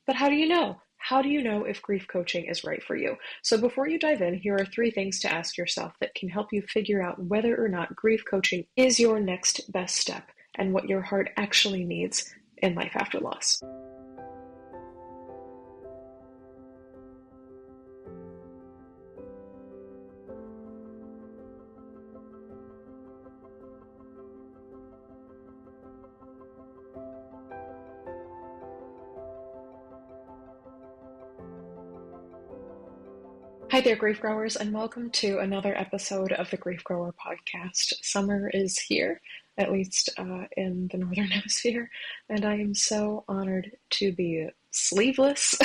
But how do you know? How do you know if grief coaching is right for you? So before you dive in, here are three things to ask yourself that can help you figure out whether or not grief coaching is your next best step and what your heart actually needs in life after loss. Hi there, grief growers, and welcome to another episode of the Grief Grower podcast. Summer is here, at least in the Northern Hemisphere, and I am so honored to be sleeveless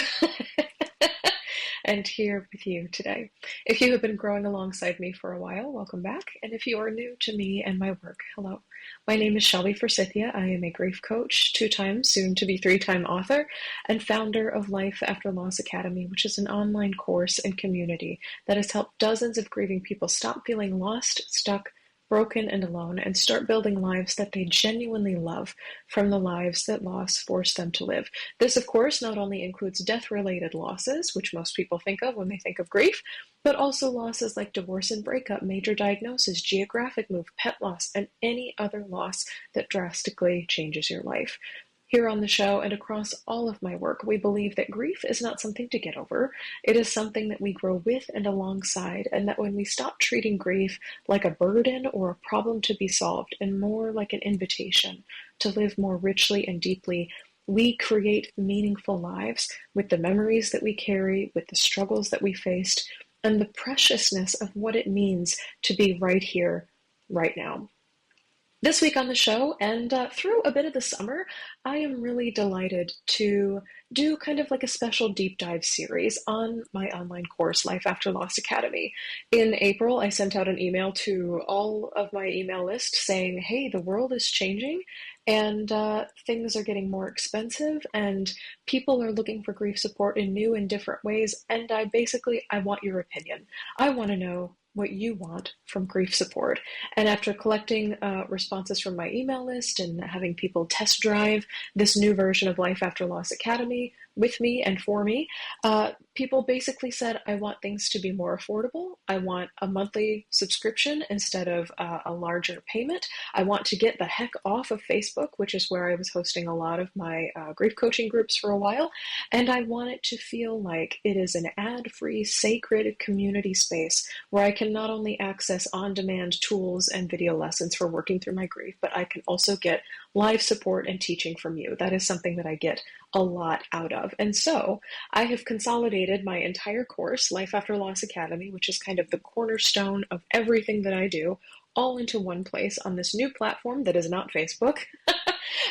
and here with you today. If you have been growing alongside me for a while, welcome back. And if you are new to me and my work, hello. My name is Shelby Forsythia. I am a grief coach, two-time, soon-to-be three-time author, and founder of Life After Loss Academy, which is an online course and community that has helped dozens of grieving people stop feeling lost, stuck, broken, and alone, and start building lives that they genuinely love from the lives that loss forced them to live. This, of course, not only includes death-related losses, which most people think of when they think of grief, but also losses like divorce and breakup, major diagnosis, geographic move, pet loss, and any other loss that drastically changes your life. Here on the show and across all of my work, we believe that grief is not something to get over. It is something that we grow with and alongside, and that when we stop treating grief like a burden or a problem to be solved, and more like an invitation to live more richly and deeply, we create meaningful lives with the memories that we carry, with the struggles that we faced, and the preciousness of what it means to be right here, right now. This week on the show, and through a bit of the summer, I am really delighted to do kind of like a special deep dive series on my online course, Life After Loss Academy. In April, I sent out an email to all of my email list saying, hey, the world is changing and things are getting more expensive and people are looking for grief support in new and different ways. And I want your opinion. I want to know what you want from grief support. And after collecting responses from my email list and having people test drive this new version of Life After Loss Academy with me and for me, people basically said, I want things to be more affordable. I want a monthly subscription instead of a larger payment. I want to get the heck off of Facebook, which is where I was hosting a lot of my grief coaching groups for a while. And I want it to feel like it is an ad-free, sacred community space where I can not only access on-demand tools and video lessons for working through my grief, but I can also get live support and teaching from you. That is something that I get a lot out of. And so I have consolidated my entire course, Life After Loss Academy, which is kind of the cornerstone of everything that I do, all into one place on this new platform that is not Facebook.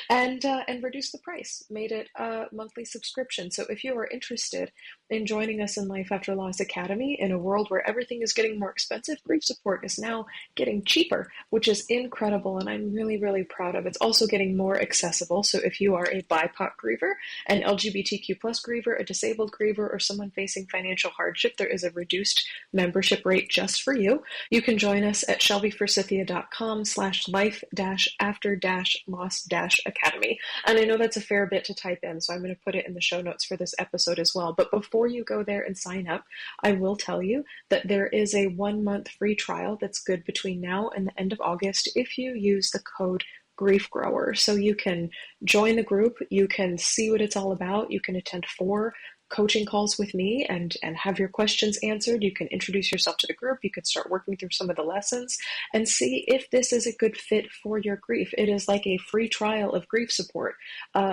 and reduced the price, made it a monthly subscription. So if you are interested in joining us in Life After Loss Academy in a world where everything is getting more expensive, grief support is now getting cheaper, which is incredible, and I'm really, really proud of. It's also getting more accessible. So if you are a BIPOC griever, an LGBTQ plus griever, a disabled griever, or someone facing financial hardship, there is a reduced membership rate just for you. You can join us at shelbyforsythia.com/life-after-loss-academy. And I know that's a fair bit to type in, so I'm going to put it in the show notes for this episode as well. But before you go there and sign up, I will tell you that there is a 1-month free trial that's good between now and the end of August if you use the code Grief Grower. So you can join the group, you can see what it's all about, you can attend 4 coaching calls with me and have your questions answered. You can introduce yourself to the group. You can start working through some of the lessons and see if this is a good fit for your grief. It is like a free trial of grief support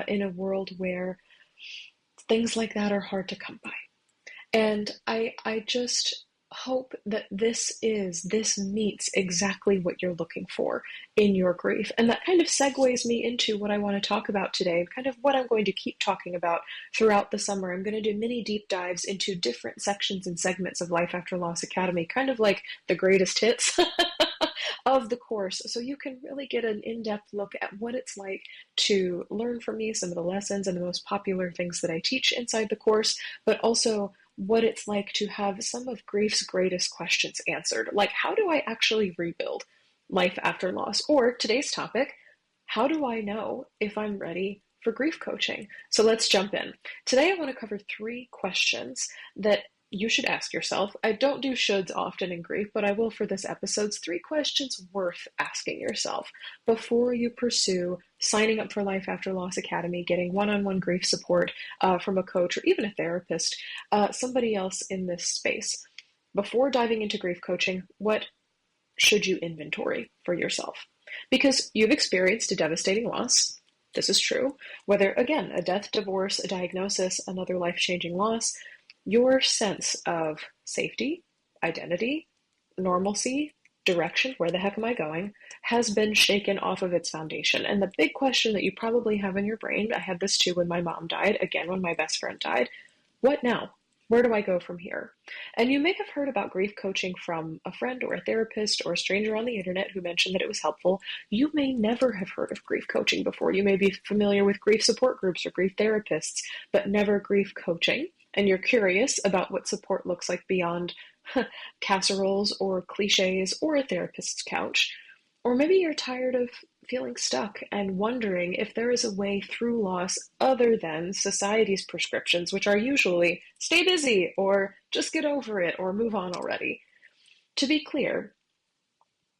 in a world where things like that are hard to come by. And I just hope that this meets exactly what you're looking for in your grief. And that kind of segues me into what I want to talk about today, kind of what I'm going to keep talking about throughout the summer. I'm going to do mini deep dives into different sections and segments of Life After Loss Academy, kind of like the greatest hits of the course. So you can really get an in-depth look at what it's like to learn from me, some of the lessons and the most popular things that I teach inside the course, but also what it's like to have some of grief's greatest questions answered. Like, how do I actually rebuild life after loss? Or today's topic, how do I know if I'm ready for grief coaching. So let's jump in. Today, I want to cover 3 questions that you should ask yourself. I don't do shoulds often in grief, but I will for this episode. 3 questions worth asking yourself before you pursue signing up for Life After Loss Academy, getting one-on-one grief support from a coach or even a therapist, somebody else in this space. Before diving into grief coaching, what should you inventory for yourself? Because you've experienced a devastating loss. This is true. Whether, again, a death, divorce, a diagnosis, another life-changing loss, your sense of safety, identity, normalcy, direction, where the heck am I going, has been shaken off of its foundation. And the big question that you probably have in your brain, I had this too when my mom died, again when my best friend died, what now? Where do I go from here? And you may have heard about grief coaching from a friend or a therapist or a stranger on the internet who mentioned that it was helpful. You may never have heard of grief coaching before. You may be familiar with grief support groups or grief therapists, but never grief coaching. And you're curious about what support looks like beyond casseroles or cliches or a therapist's couch. Or maybe you're tired of feeling stuck and wondering if there is a way through loss other than society's prescriptions, which are usually stay busy or just get over it or move on already. To be clear,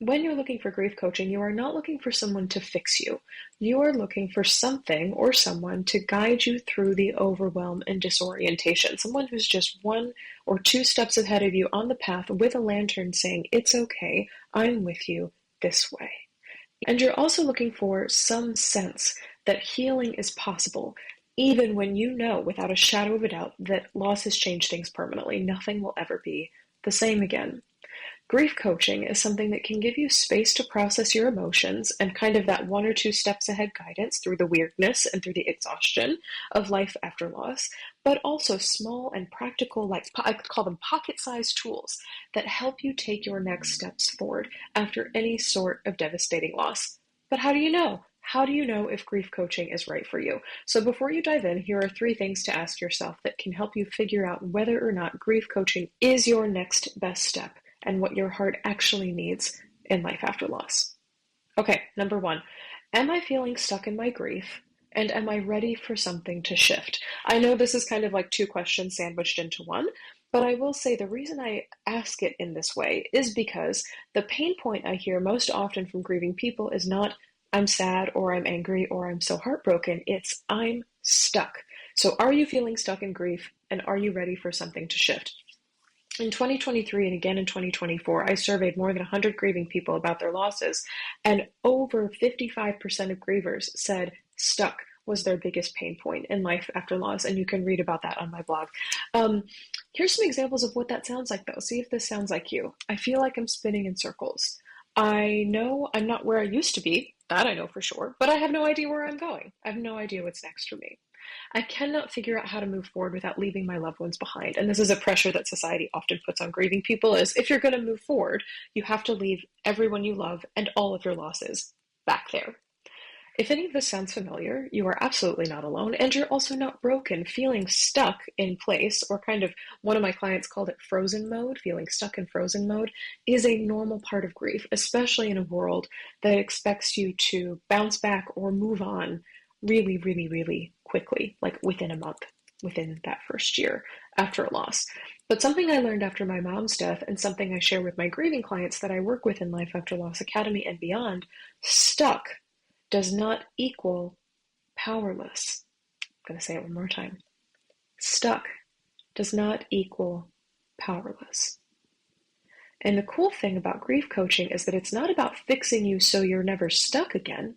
when you're looking for grief coaching, you are not looking for someone to fix you. You are looking for something or someone to guide you through the overwhelm and disorientation. Someone who's just 1 or 2 steps ahead of you on the path with a lantern saying, it's okay, I'm with you this way. And you're also looking for some sense that healing is possible, even when you know without a shadow of a doubt that loss has changed things permanently. Nothing will ever be the same again. Grief coaching is something that can give you space to process your emotions and kind of that 1 or 2 steps ahead guidance through the weirdness and through the exhaustion of life after loss, but also small and practical, like I call them pocket-sized tools that help you take your next steps forward after any sort of devastating loss. But how do you know? How do you know if grief coaching is right for you? So before you dive in, here are 3 things to ask yourself that can help you figure out whether or not grief coaching is your next best step and what your heart actually needs in life after loss. Okay, number 1, am I feeling stuck in my grief? And am I ready for something to shift? I know this is kind of like 2 questions sandwiched into one, but I will say the reason I ask it in this way is because the pain point I hear most often from grieving people is not, I'm sad or I'm angry or I'm so heartbroken. It's, I'm stuck. So are you feeling stuck in grief and are you ready for something to shift? In 2023 and again in 2024, I surveyed more than 100 grieving people about their losses, and over 55% of grievers said stuck was their biggest pain point in life after loss, and you can read about that on my blog. Here's some examples of what that sounds like, though. See if this sounds like you. I feel like I'm spinning in circles. I know I'm not where I used to be, that I know for sure, but I have no idea where I'm going. I have no idea what's next for me. I cannot figure out how to move forward without leaving my loved ones behind. And this is a pressure that society often puts on grieving people is if you're going to move forward, you have to leave everyone you love and all of your losses back there. If any of this sounds familiar, you are absolutely not alone, and you're also not broken. Feeling stuck in place, or kind of one of my clients called it frozen mode, feeling stuck in frozen mode, is a normal part of grief, especially in a world that expects you to bounce back or move on really, really, really quickly, like within a month, within that first year after a loss. But something I learned after my mom's death, and something I share with my grieving clients that I work with in Life After Loss Academy and beyond, stuck does not equal powerless. I'm going to say it one more time. Stuck does not equal powerless. And the cool thing about grief coaching is that it's not about fixing you so you're never stuck again.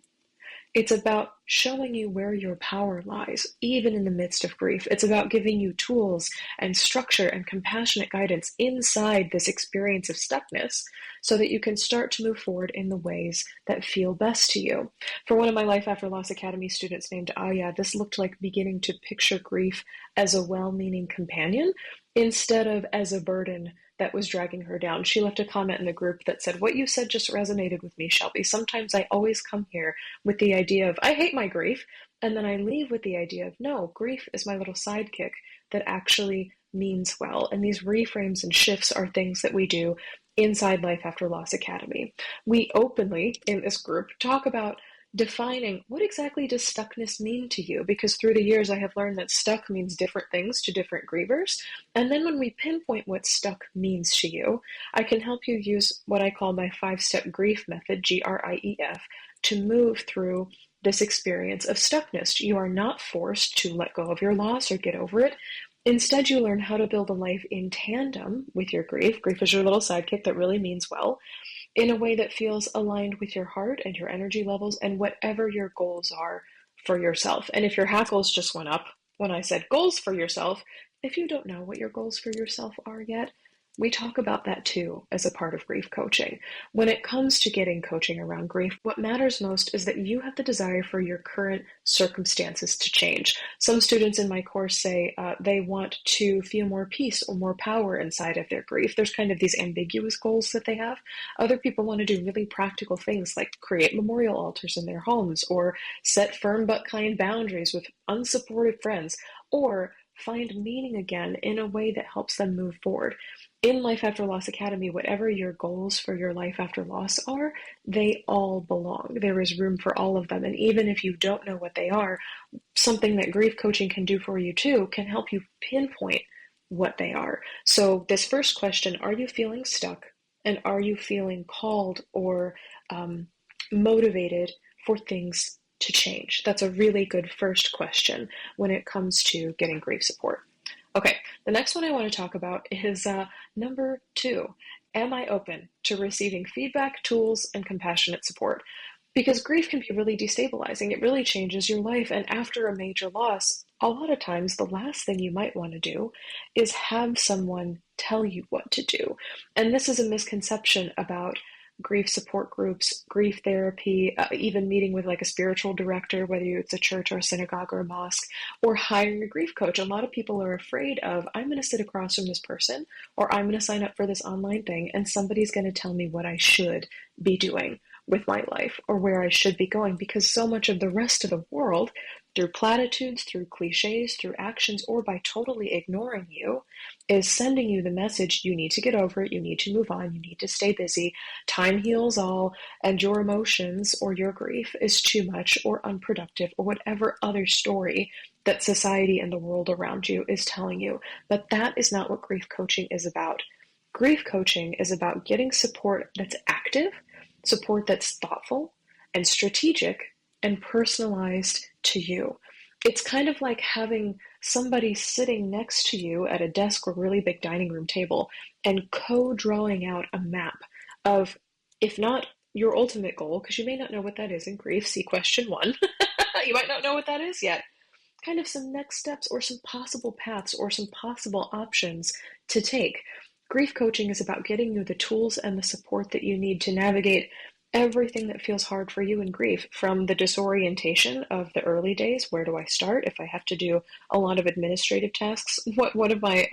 It's about showing you where your power lies, even in the midst of grief. It's about giving you tools and structure and compassionate guidance inside this experience of stuckness so that you can start to move forward in the ways that feel best to you. For one of my Life After Loss Academy students named Aya, this looked like beginning to picture grief as a well-meaning companion instead of as a burden that was dragging her down. She left a comment in the group that said, "What you said just resonated with me, Shelby. Sometimes I always come here with the idea of, I hate my grief, and then I leave with the idea of, no, grief is my little sidekick that actually means well." And these reframes and shifts are things that we do inside Life After Loss Academy. We openly, in this group, talk about defining what exactly does stuckness mean to you, because through the years I have learned that stuck means different things to different grievers. And then when we pinpoint what stuck means to you, I can help you use what I call my 5-step grief method, GRIEF, to move through this experience of stuckness. You are not forced to let go of your loss or get over it. Instead, you learn how to build a life in tandem with your grief. Grief is your little sidekick that really means well, in a way that feels aligned with your heart and your energy levels and whatever your goals are for yourself. And if your hackles just went up when I said goals for yourself, if you don't know what your goals for yourself are yet, we talk about that too as a part of grief coaching. When it comes to getting coaching around grief, what matters most is that you have the desire for your current circumstances to change. Some students in my course say they want to feel more peace or more power inside of their grief. There's kind of these ambiguous goals that they have. Other people want to do really practical things like create memorial altars in their homes, or set firm but kind boundaries with unsupportive friends, or find meaning again in a way that helps them move forward. In Life After Loss Academy, whatever your goals for your life after loss are, they all belong. There is room for all of them. And even if you don't know what they are, something that grief coaching can do for you too can help you pinpoint what they are. So this first question, are you feeling stuck? And are you feeling called or motivated for things to change? That's a really good first question when it comes to getting grief support. Okay, the next one I want to talk about is number 2. Am I open to receiving feedback, tools, and compassionate support? Because grief can be really destabilizing. It really changes your life. And after a major loss, a lot of times the last thing you might want to do is have someone tell you what to do. And this is a misconception about grief support groups, grief therapy, even meeting with like a spiritual director, whether it's a church or a synagogue or a mosque, or hiring a grief coach. A lot of people are afraid of, I'm going to sit across from this person, or I'm going to sign up for this online thing, and somebody's going to tell me what I should be doing with my life or where I should be going, because so much of the rest of the world, through platitudes, through cliches, through actions, or by totally ignoring you, is sending you the message, you need to get over it, you need to move on, you need to stay busy, time heals all, and your emotions or your grief is too much or unproductive, or whatever other story that society and the world around you is telling you. But that is not what grief coaching is about. Grief coaching is about getting support that's active, support that's thoughtful and strategic and personalized to you. It's kind of like having somebody sitting next to you at a desk or really big dining room table and co-drawing out a map of, if not your ultimate goal, because you may not know what that is in grief, see question 1. You might not know what that is yet. Kind of some next steps or some possible paths or some possible options to take. Grief coaching is about getting you the tools and the support that you need to navigate everything that feels hard for you in grief, from the disorientation of the early days. Where do I start if I have to do a lot of administrative tasks? What one of my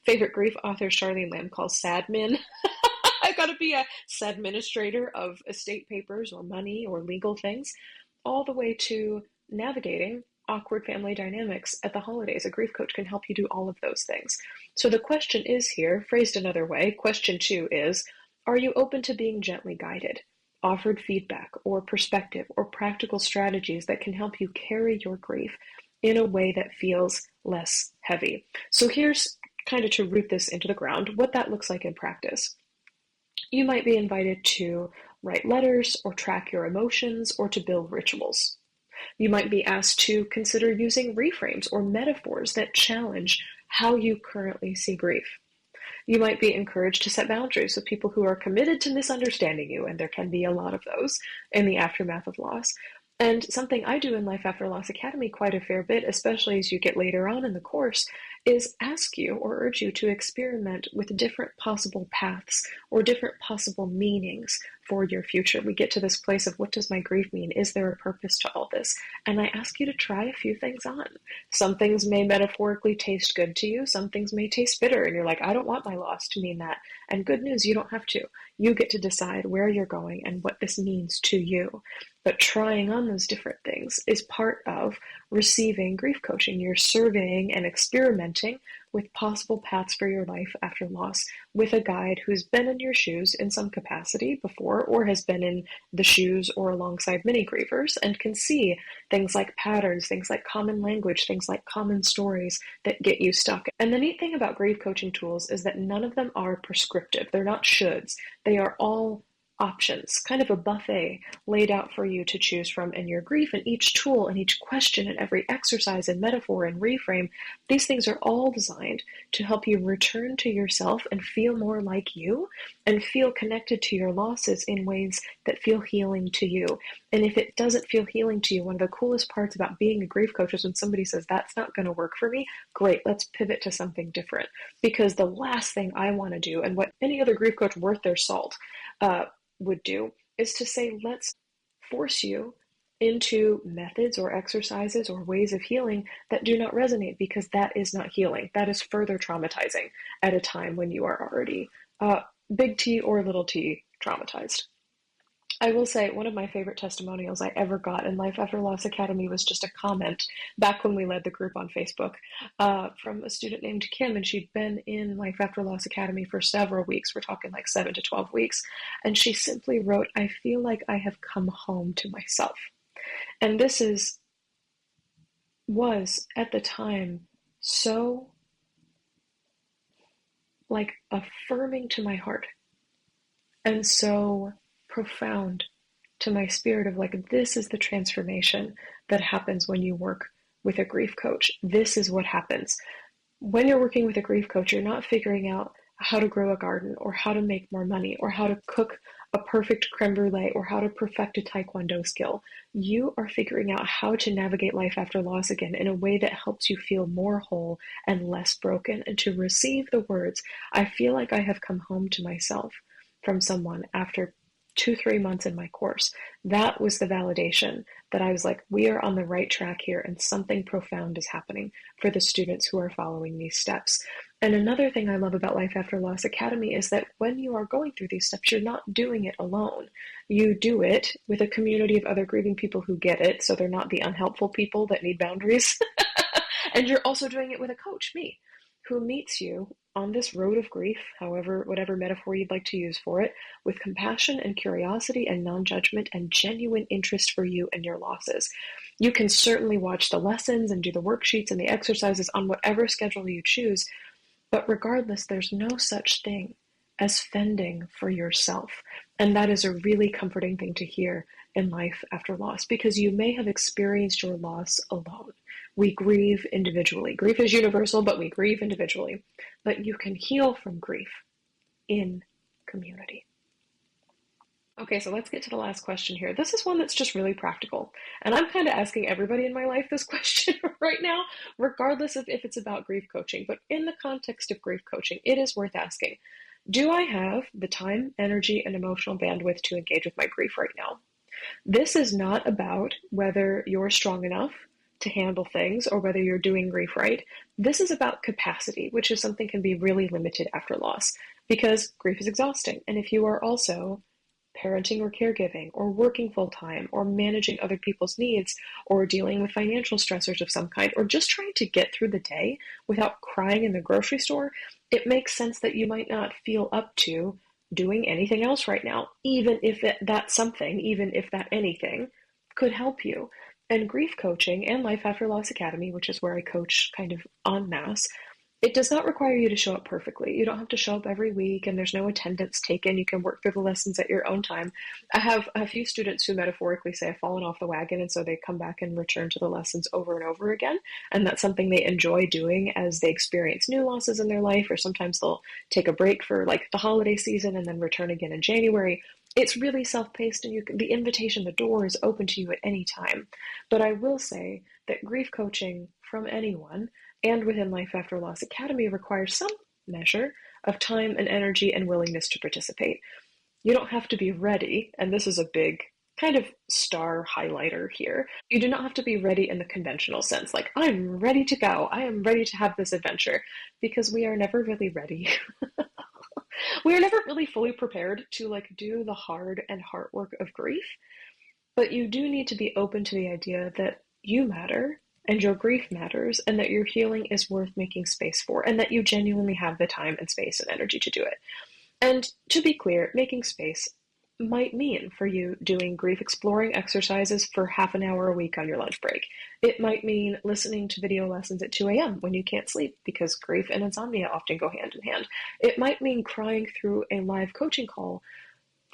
favorite grief authors, Charlene Lamb, calls sadmin. I've got to be a sadministrator of estate papers or money or legal things, all the way to navigating awkward family dynamics at the holidays. A grief coach can help you do all of those things. So the question is here, phrased another way, question 2 is, are you open to being gently guided, offered feedback or perspective or practical strategies that can help you carry your grief in a way that feels less heavy? So here's kind of to root this into the ground, what that looks like in practice. You might be invited to write letters or track your emotions or to build rituals. You might be asked to consider using reframes or metaphors that challenge how you currently see grief. You might be encouraged to set boundaries with people who are committed to misunderstanding you, and there can be a lot of those in the aftermath of loss. And something I do in Life After Loss Academy quite a fair bit, especially as you get later on in the course, is ask you or urge you to experiment with different possible paths or different possible meanings for your future. We get to this place of, what does my grief mean? Is there a purpose to all this? And I ask you to try a few things on. Some things may metaphorically taste good to you. Some things may taste bitter. And you're like, I don't want my loss to mean that. And good news, you don't have to. You get to decide where you're going and what this means to you. But trying on those different things is part of receiving grief coaching. You're surveying and experimenting with possible paths for your life after loss with a guide who's been in your shoes in some capacity before, or has been in the shoes or alongside many grievers, and can see things like patterns, things like common language, things like common stories that get you stuck. And the neat thing about grief coaching tools is that none of them are prescriptive. They're not shoulds. They are all options, kind of a buffet laid out for you to choose from in your grief. And each tool and each question and every exercise and metaphor and reframe, these things are all designed to help you return to yourself and feel more like you and feel connected to your losses in ways that feel healing to you. And if it doesn't feel healing to you, one of the coolest parts about being a grief coach is when somebody says, that's not going to work for me, great, let's pivot to something different. Because the last thing I want to do, and what any other grief coach worth their salt would do, is to say, let's force you into methods or exercises or ways of healing that do not resonate, because that is not healing. That is further traumatizing at a time when you are already big T or little t traumatized. I will say one of my favorite testimonials I ever got in Life After Loss Academy was just a comment back when we led the group on Facebook from a student named Kim, and she'd been in Life After Loss Academy for several weeks. We're talking like 7 to 12 weeks. And she simply wrote, I feel like I have come home to myself. And this was at the time so like affirming to my heart and so profound to my spirit of like, this is the transformation that happens when you work with a grief coach. This is what happens. When you're working with a grief coach, you're not figuring out how to grow a garden or how to make more money or how to cook a perfect creme brulee or how to perfect a taekwondo skill. You are figuring out how to navigate life after loss again in a way that helps you feel more whole and less broken, and to receive the words, I feel like I have come home to myself, from someone after 2-3 months in my course. That was the validation that I was like, we are on the right track here and something profound is happening for the students who are following these steps. And another thing I love about Life After Loss Academy is that when you are going through these steps, you're not doing it alone. You do it with a community of other grieving people who get it, so they're not the unhelpful people that need boundaries. And you're also doing it with a coach, me, who meets you on this road of grief, however, whatever metaphor you'd like to use for it, with compassion and curiosity and non-judgment and genuine interest for you and your losses. You can certainly watch the lessons and do the worksheets and the exercises on whatever schedule you choose, but regardless, there's no such thing as fending for yourself. And that is a really comforting thing to hear in life after loss, because you may have experienced your loss alone. We grieve individually. Grief is universal, but we grieve individually. But you can heal from grief in community. Okay, so let's get to the last question here. This is one that's just really practical. And I'm kind of asking everybody in my life this question right now, regardless of if it's about grief coaching. But in the context of grief coaching, it is worth asking, do I have the time, energy, and emotional bandwidth to engage with my grief right now? This is not about whether you're strong enough to handle things or whether you're doing grief right. This is about capacity, which is something can be really limited after loss, because grief is exhausting. And if you are also parenting or caregiving or working full-time or managing other people's needs or dealing with financial stressors of some kind or just trying to get through the day without crying in the grocery store, it makes sense that you might not feel up to doing anything else right now, even if that something, even if that anything could help you. And grief coaching and Life After Loss Academy, which is where I coach kind of en masse, it does not require you to show up perfectly. You don't have to show up every week and there's no attendance taken. You can work through the lessons at your own time. I have a few students who metaphorically say I've fallen off the wagon, and so they come back and return to the lessons over and over again. And that's something they enjoy doing as they experience new losses in their life, or sometimes they'll take a break for like the holiday season and then return again in January. It's really self-paced, and the invitation, the door is open to you at any time. But I will say that grief coaching from anyone and within Life After Loss Academy requires some measure of time and energy and willingness to participate. You don't have to be ready, and this is a big kind of star highlighter here. You do not have to be ready in the conventional sense, like, I'm ready to go, I am ready to have this adventure, because we are never really ready. We are never really fully prepared to like do the hard and heart work of grief, but you do need to be open to the idea that you matter and your grief matters, and that your healing is worth making space for, and that you genuinely have the time and space and energy to do it. And to be clear, making space might mean for you doing grief exploring exercises for half an hour a week on your lunch break. It might mean listening to video lessons at 2 a.m. when you can't sleep, because grief and insomnia often go hand in hand. It might mean crying through a live coaching call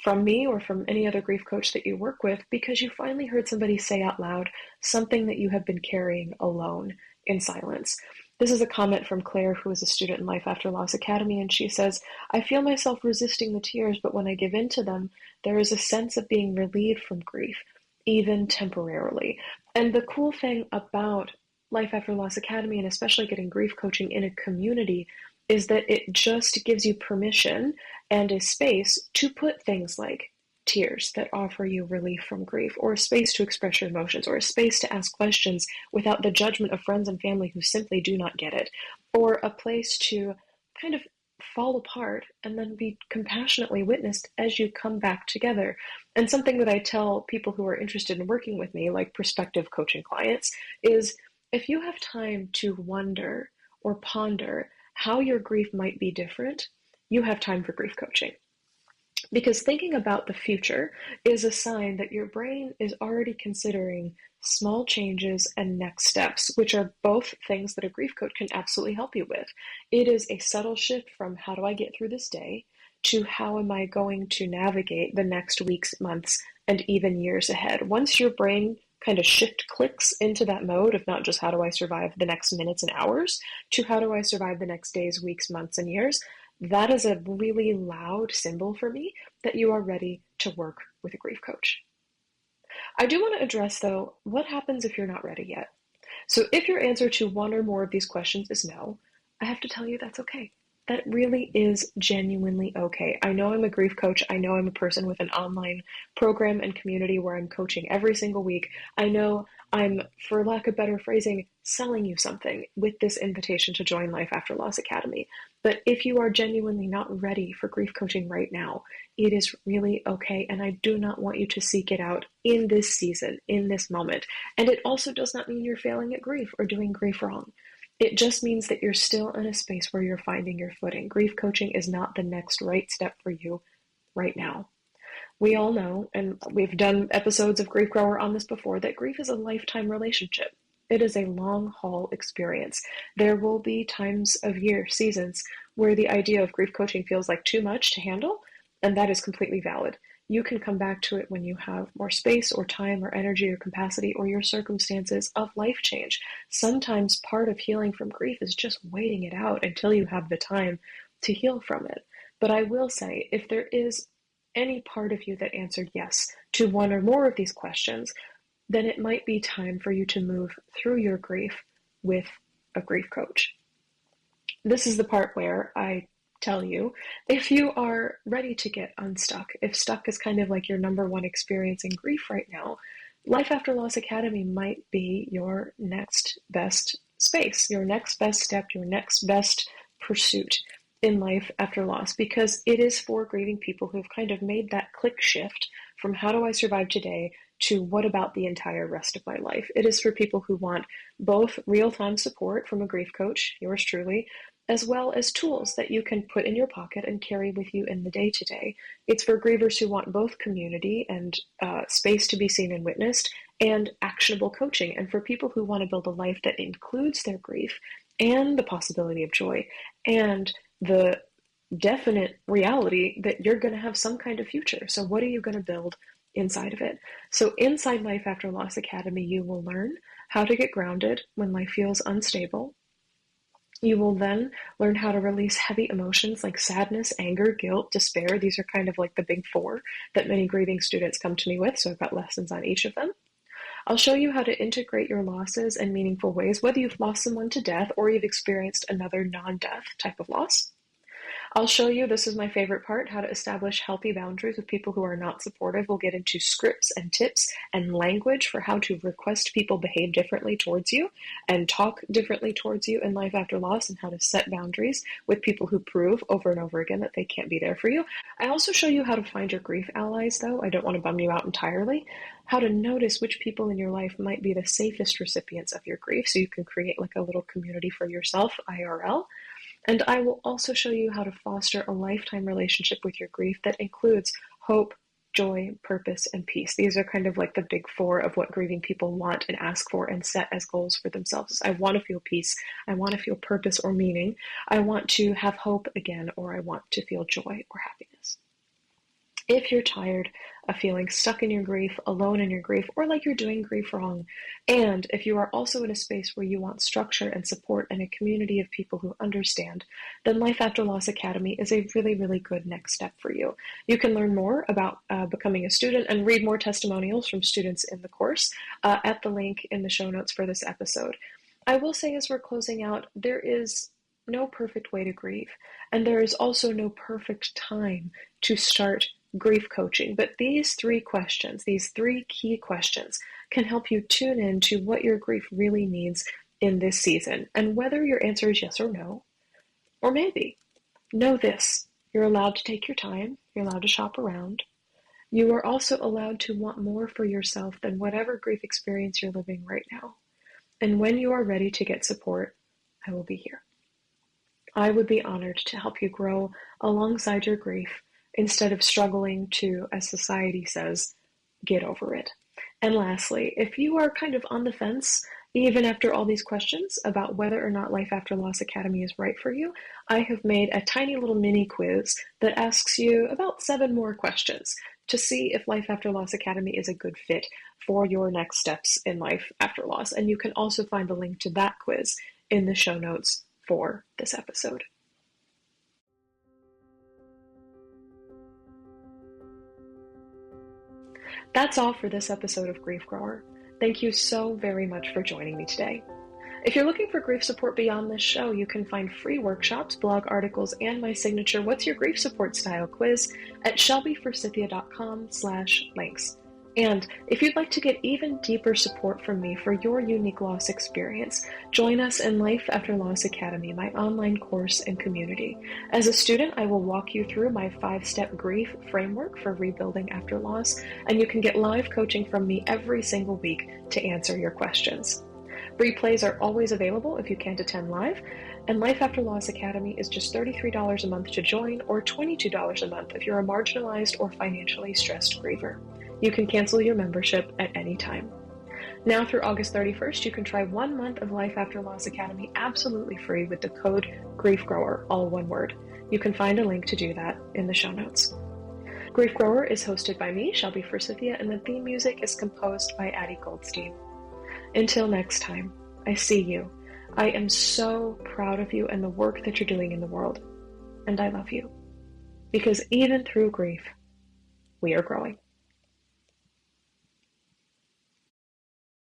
from me or from any other grief coach that you work with because you finally heard somebody say out loud something that you have been carrying alone in silence. This is a comment from Claire, who is a student in Life After Loss Academy, and she says, "I feel myself resisting the tears, but when I give in to them, there is a sense of being relieved from grief, even temporarily." And the cool thing about Life After Loss Academy, and especially getting grief coaching in a community, is that it just gives you permission and a space to put things like tears that offer you relief from grief, or a space to express your emotions, or a space to ask questions without the judgment of friends and family who simply do not get it, or a place to kind of fall apart and then be compassionately witnessed as you come back together. And something that I tell people who are interested in working with me, like prospective coaching clients, is if you have time to wonder or ponder how your grief might be different, you have time for grief coaching. Because thinking about the future is a sign that your brain is already considering small changes and next steps, which are both things that a grief coach can absolutely help you with. It is a subtle shift from how do I get through this day to how am I going to navigate the next weeks, months, and even years ahead. Once your brain kind of shift clicks into that mode of not just how do I survive the next minutes and hours to how do I survive the next days, weeks, months, and years, that is a really loud symbol for me that you are ready to work with a grief coach. I do want to address, though, what happens if you're not ready yet? So if your answer to one or more of these questions is no, I have to tell you that's okay. That really is genuinely okay. I know I'm a grief coach. I know I'm a person with an online program and community where I'm coaching every single week. I know I'm, for lack of better phrasing, selling you something with this invitation to join Life After Loss Academy. But if you are genuinely not ready for grief coaching right now, it is really okay. And I do not want you to seek it out in this season, in this moment. And it also does not mean you're failing at grief or doing grief wrong. It just means that you're still in a space where you're finding your footing. Grief coaching is not the next right step for you right now. We all know, and we've done episodes of Grief Grower on this before, that grief is a lifetime relationship. It is a long haul experience. There will be times of year, seasons, where the idea of grief coaching feels like too much to handle, and that is completely valid. You can come back to it when you have more space or time or energy or capacity or your circumstances of life change. Sometimes part of healing from grief is just waiting it out until you have the time to heal from it. But I will say, if there is any part of you that answered yes to one or more of these questions, then it might be time for you to move through your grief with a grief coach. This is the part where I tell you, if you are ready to get unstuck, if stuck is kind of like your number one experience in grief right now, Life After Loss Academy might be your next best space, your next best step, your next best pursuit in life after loss, because it is for grieving people who've kind of made that click shift from how do I survive today to what about the entire rest of my life. It is for people who want both real-time support from a grief coach, yours truly, as well as tools that you can put in your pocket and carry with you in the day-to-day. It's for grievers who want both community and space to be seen and witnessed, and actionable coaching, and for people who want to build a life that includes their grief and the possibility of joy and the definite reality that you're going to have some kind of future. So what are you going to build inside of it? So inside Life After Loss Academy, you will learn how to get grounded when life feels unstable. You will then learn how to release heavy emotions like sadness, anger, guilt, despair. These are kind of like the big four that many grieving students come to me with, so I've got lessons on each of them. I'll show you how to integrate your losses in meaningful ways, whether you've lost someone to death or you've experienced another non-death type of loss. I'll show you, this is my favorite part, how to establish healthy boundaries with people who are not supportive. We'll get into scripts and tips and language for how to request people behave differently towards you and talk differently towards you in life after loss, and how to set boundaries with people who prove over and over again that they can't be there for you. I also show you how to find your grief allies, though. I don't want to bum you out entirely. How to notice which people in your life might be the safest recipients of your grief, so you can create like a little community for yourself, IRL. And I will also show you how to foster a lifetime relationship with your grief that includes hope, joy, purpose, and peace. These are kind of like the big four of what grieving people want and ask for and set as goals for themselves. I want to feel peace. I want to feel purpose or meaning. I want to have hope again, or I want to feel joy or happiness. If you're tired of feeling stuck in your grief, alone in your grief, or like you're doing grief wrong, and if you are also in a space where you want structure and support and a community of people who understand, then Life After Loss Academy is a really, really good next step for you. You can learn more about becoming a student and read more testimonials from students in the course at the link in the show notes for this episode. I will say, as we're closing out, there is no perfect way to grieve, and there is also no perfect time to start grief coaching. But these three questions, these three key questions, can help you tune in to what your grief really needs in this season, and whether your answer is yes or no, or maybe. Know this: you're allowed to take your time, you're allowed to shop around. You are also allowed to want more for yourself than whatever grief experience you're living right now. And when you are ready to get support, I will be here. I would be honored to help you grow alongside your grief instead of struggling to, as society says, get over it. And lastly, if you are kind of on the fence, even after all these questions about whether or not Life After Loss Academy is right for you, I have made a tiny little mini quiz that asks you about 7 more questions to see if Life After Loss Academy is a good fit for your next steps in life after loss. And you can also find the link to that quiz in the show notes for this episode. That's all for this episode of Grief Grower. Thank you so very much for joining me today. If you're looking for grief support beyond this show, you can find free workshops, blog articles, and my signature What's Your Grief Support Style quiz at shelbyforsythia.com/links. And if you'd like to get even deeper support from me for your unique loss experience, join us in Life After Loss Academy, my online course and community. As a student, I will walk you through my 5-step grief framework for rebuilding after loss, and you can get live coaching from me every single week to answer your questions. Replays are always available if you can't attend live, and Life After Loss Academy is just $33 a month to join, or $22 a month if you're a marginalized or financially stressed griever. You can cancel your membership at any time. Now through August 31st, you can try 1 month of Life After Loss Academy absolutely free with the code GriefGrower, all one word. You can find a link to do that in the show notes. Grief Grower is hosted by me, Shelby Forsythia, and the theme music is composed by Addie Goldstein. Until next time, I see you. I am so proud of you and the work that you're doing in the world. And I love you. Because even through grief, we are growing.